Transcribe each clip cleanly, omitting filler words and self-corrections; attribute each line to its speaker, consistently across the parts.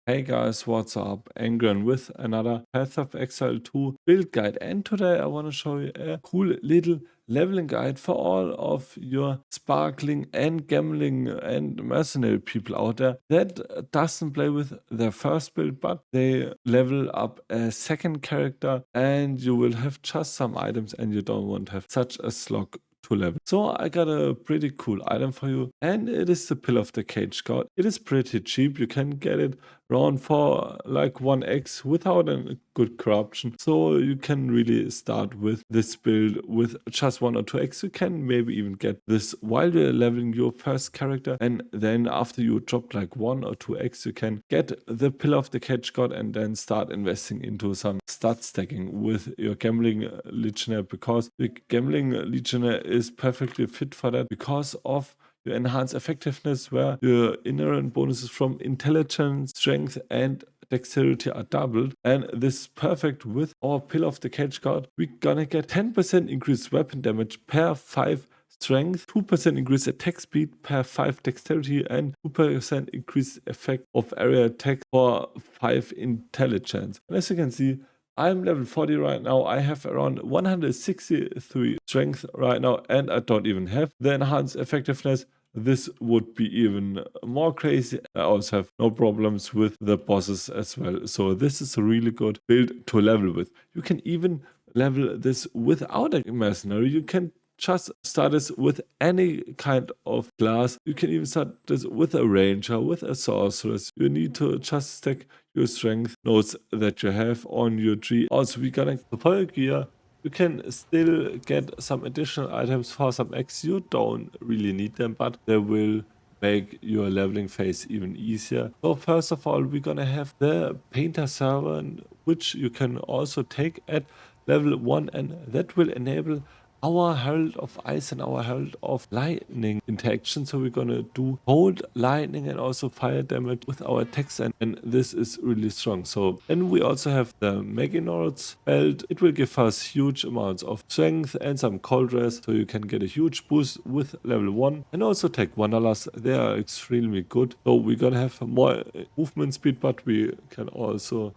Speaker 1: Hey guys, what's up? Angrentv with another Path of Exile2 build guide, and today I want to show you a cool little leveling guide for all of your sparkling and gambling and mercenary people out there that doesn't play with their first build, but they level up a second character, and you will have just some items and you don't want to have such a slog to level. So I got a pretty cool item for you, and it is the Pill of the Caged God. It is pretty cheap. You can get it around for like 1x without a good corruption. So you can really start with this build with just 1 or 2x. You can maybe even get this while you're leveling your first character, and then after you drop like 1 or 2x, you can get the Pill of the Caged God and then start investing into some stat stacking with your gambling legionnaire, because the gambling legionnaire is perfectly fit for that because of your enhanced effectiveness, where your inherent bonuses from intelligence, strength, and dexterity are doubled. And this is perfect with our Pill of the Caged God. We're gonna get 10% increased weapon damage per 5 strength, 2% increased attack speed per 5 dexterity, and 2% increased effect of area attack for 5 intelligence. And as you can see, I'm level 40 right now. I have around 163 strength right now, and I don't even have the enhanced effectiveness. This would be even more crazy. I also have no problems with the bosses as well. So this is a really good build to level with. You can even level this without a mercenary. You can just start this with any kind of class. You can even start this with a ranger, with a sorceress. You need to just stack your strength nodes that you have on your tree. Also, we're gonna for your gear. You can still get some additional items for some X. You don't really need them, but they will make your leveling phase even easier. So first of all, we're gonna have the Painter Servant, which you can also take at level 1, and that will enable our Herald of Ice and our Herald of Lightning interaction. So we're gonna do cold, lightning, and also fire damage with our attacks, and this is really strong. So then we also have the Maginorod's belt. It will give us huge amounts of strength and some cold rest, so you can get a huge boost with level 1, and also take Wanderlust. They are extremely good. So we're gonna have more movement speed, but we're also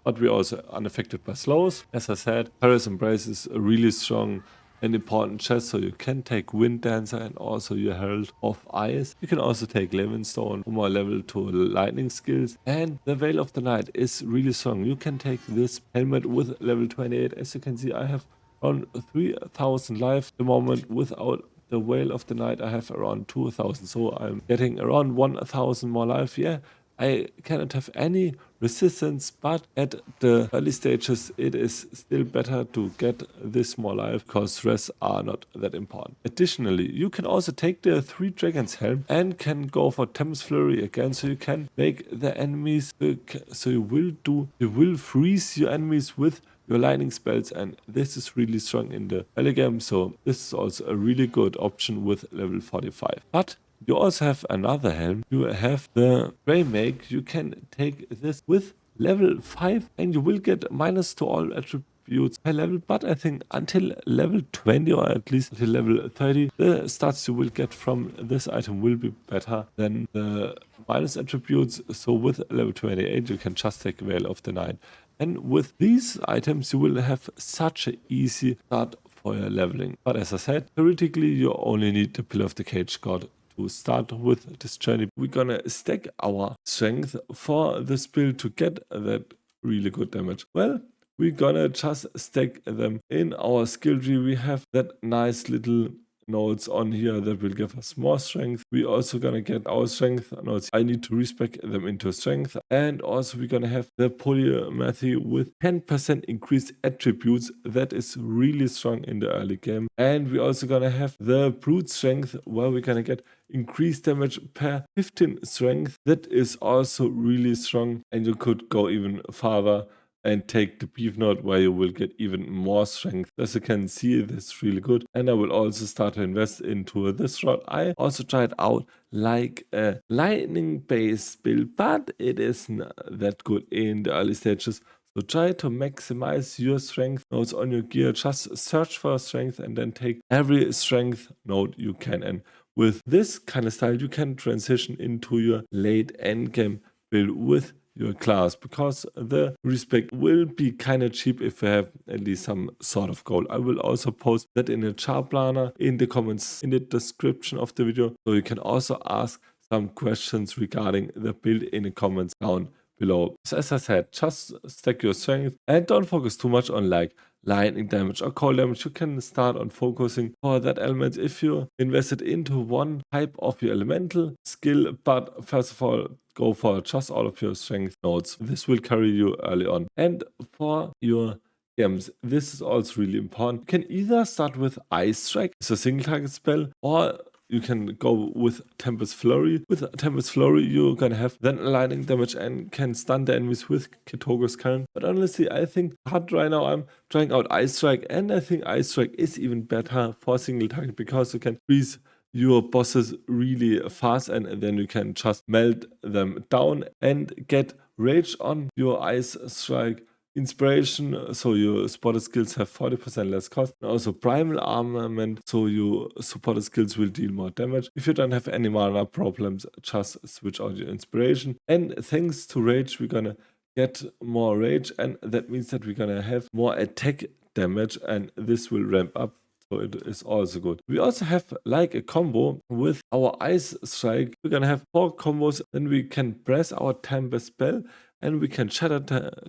Speaker 1: unaffected by slows. As I said, Paris Embrace is a really strong an important chest, so you can take Wind Dancer and also your Herald of Ice. You can also take Levinstone for more level 2 lightning skills, and the Veil of the Night is really strong. You can take this helmet with level 28. As you can see, I have around 3000 life at the moment. Without the Veil of the Night, I have around 2000, so I'm getting around 1000 more life. Yeah, I cannot have any resistance, but at the early stages it is still better to get this more life, because rests are not that important. Additionally, you can also take the 3 Dragons Helm and can go for Tempest Flurry again, so you can make the enemies, so you will freeze your enemies with your lightning spells, and this is really strong in the early game. So this is also a really good option with level 45. But you also have another helm. You have the Greymake. You can take this with level 5, and you will get minus to all attributes per level, but I think until level 20, or at least until level 30, the stats you will get from this item will be better than the minus attributes. So with level 28, you can just take Veil of the Night. And with these items, you will have such an easy start for your leveling. But as I said, theoretically, you only need the Pill of the Caged God to start with this journey. We're gonna stack our strength for this build to get that really good damage. Well, we're gonna just stack them in our skill tree. We have that nice little nodes on here that will give us more strength. We're also gonna get our strength nodes. I need to respec them into strength, and also we're gonna have the polymathy with 10% increased attributes. That is really strong in the early game. And we're also gonna have the brute strength, where we're gonna get increased damage per 15 strength. That is also really strong, and you could go even farther and take the beef node, where you will get even more strength. As you can see, that's really good. And I will also start to invest into this rod. I also tried out like a lightning based build, but it isn't that good in the early stages. So try to maximize your strength nodes on your gear. Just search for strength and then take every strength node you can. And with this kind of style, you can transition into your late endgame build with your class, because the respect will be kind of cheap if you have at least some sort of goal. I will also post that in a chart planner in the comments in the description of the video, so you can also ask some questions regarding the build in the comments down below. So as I said, just stack your strength and don't focus too much on like lightning damage or cold damage. You can start on focusing for that element if you invest it into one type of your elemental skill, but first of all, go for just all of your strength nodes. This will carry you early on. And for your gems, this is also really important. You can either start with Ice Strike, it's a single target spell, or you can go with Tempest Flurry. With Tempest Flurry, you're gonna have then lightning damage and can stun the enemies with Ketoga's Current. But honestly, I think hard right now I'm trying out Ice Strike, and I think Ice Strike is even better for single target because you can freeze your bosses really fast and then you can just melt them down and get rage on your Ice Strike. Inspiration, so your supported skills have 40% less cost, and also primal armament, so your supported skills will deal more damage. If you don't have any mana problems, just switch out your inspiration. And thanks to rage, we're gonna get more rage, and that means that we're gonna have more attack damage, and this will ramp up. So it is also good. We also have like a combo with our Ice Strike. We're gonna have 4 combos, then we can press our Tempest spell and we can shatter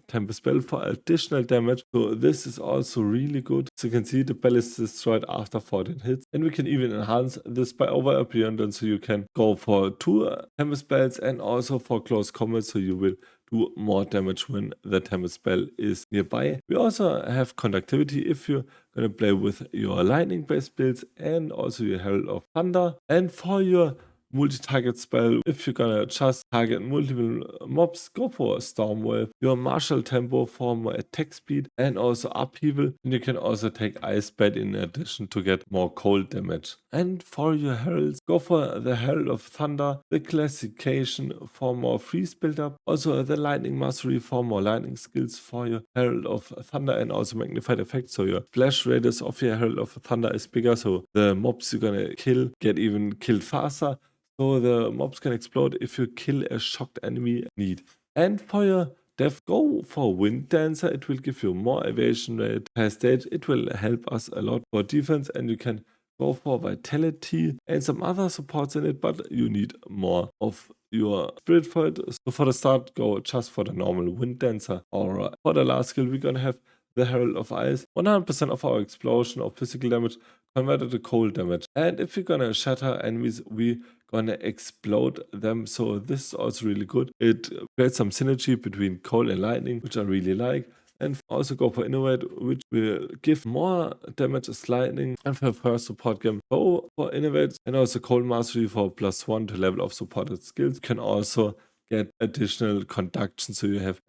Speaker 1: Tempest spell for additional damage. So this is also really good. So you can see the spell is destroyed after 14 hits. And we can even enhance this by over abundance, so you can go for 2 Tempest spells and also for close combat, so you will do more damage when the Tempest spell is nearby. We also have conductivity if you're gonna play with your lightning based builds and also your Herald of Thunder. And for your multi-target spell, if you're gonna just target multiple mobs, go for Stormwave, your martial tempo for more attack speed and also upheaval, and you can also take Ice Bed in addition to get more cold damage. And for your heralds, go for the Herald of Thunder, the classification for more freeze build-up, also the lightning mastery for more lightning skills for your Herald of Thunder, and also magnified effect, so your splash radius of your Herald of Thunder is bigger, so the mobs you're gonna kill get even killed faster. So the mobs can explode if you kill a shocked enemy need. And for your death, go for Wind Dancer. It will give you more evasion rate per stage. It will help us a lot for defense, and you can go for Vitality and some other supports in it, but you need more of your spirit for it. So for the start, go just for the normal Wind Dancer. Or for the last skill, we're gonna have the Herald of Ice. 100% of our explosion or physical damage converted to cold damage. And if you're gonna shatter enemies, we gonna explode them. So this is also really good. It creates some synergy between cold and lightning, which I really like. And also go for Innovate, which will give more damage as lightning. And for first support game, go for Innovate and also Cold Mastery for +1 to level of supported skills. You can also get additional conduction, so you have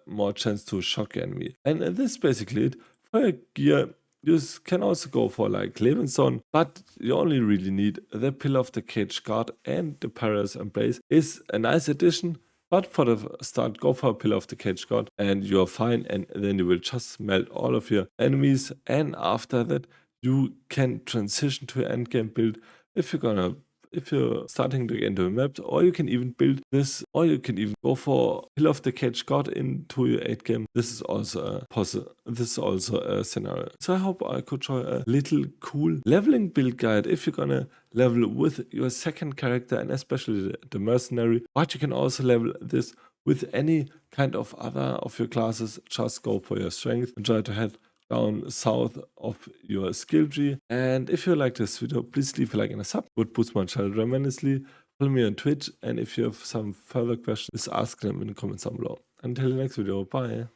Speaker 1: more chance to shock your enemy. And this is basically it. For your gear, you can also go for like Lebenson, but you only really need the Pillar of the Caged Guard, and the Perilous Embrace is a nice addition. But for the start, go for a Pillar of the Caged God and you're fine, and then you will just melt all of your enemies. And after that, you can transition to an endgame build if you're starting to get into a map, or you can even build this, or you can even go for Pillar of the Caged God into your 8 game. This is also a scenario. So I hope I could show a little cool leveling build guide if you're gonna level with your second character, and especially the Mercenary. But you can also level this with any kind of other of your classes. Just go for your strength and try to head down south of your skill tree. And if you like this video, please leave a like and a sub. It would boost my channel tremendously. Follow me on Twitch, and if you have some further questions, ask them in the comments down below. Until the next video, bye.